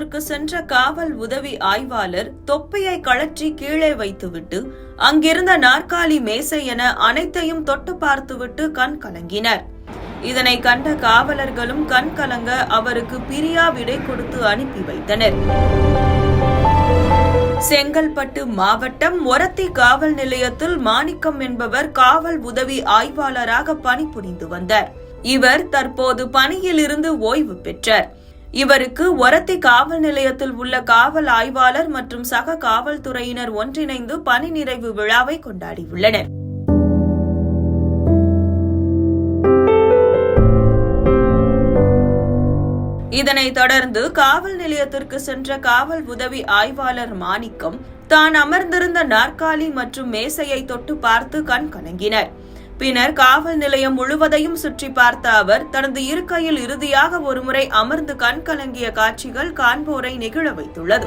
நிலையத்திற்கு சென்ற காவல் உதவி ஆய்வாளர் தொப்பியை கழற்றி கீழே வைத்துவிட்டு அங்கிருந்த நாற்காலி, மேசை என அனைத்தையும் தொட்டு பார்த்துவிட்டு கண் கலங்கினர். இதனை கண்ட காவலர்களும் கண் கலங்க அவருக்கு பிரியா விடை கொடுத்து அனுப்பி வைத்தனர். செங்கல்பட்டு மாவட்டம் ஒரத்தி காவல் நிலையத்தில் மாணிக்கம் என்பவர் காவல் உதவி ஆய்வாளராக பணிபுரிந்து வந்தார். இவர் தற்போது பணியில் இருந்து ஓய்வு பெற்றார். இவருக்கு ஒரத்தி காவல் நிலையத்தில் உள்ள காவல் ஆய்வாளர் மற்றும் சக காவல்துறையினர் ஒன்றிணைந்து பணி நிறைவு விழாவை கொண்டாடியுள்ளனர். இதனைத் தொடர்ந்து காவல் நிலையத்திற்கு சென்ற காவல் உதவி ஆய்வாளர் மாணிக்கம் தான் அமர்ந்திருந்த நாற்காலி மற்றும் மேசையை தொட்டு பார்த்து கண் கலங்கினர். பின்னர் காவல் நிலையம் முழுவதையும் சுற்றி பார்த்த அவர் தனது இருக்கையில் இறுதியாக ஒருமுறை அமர்ந்து கண் கலங்கிய காட்சிகள் காண்போரை நெகிழ வைத்துள்ளது.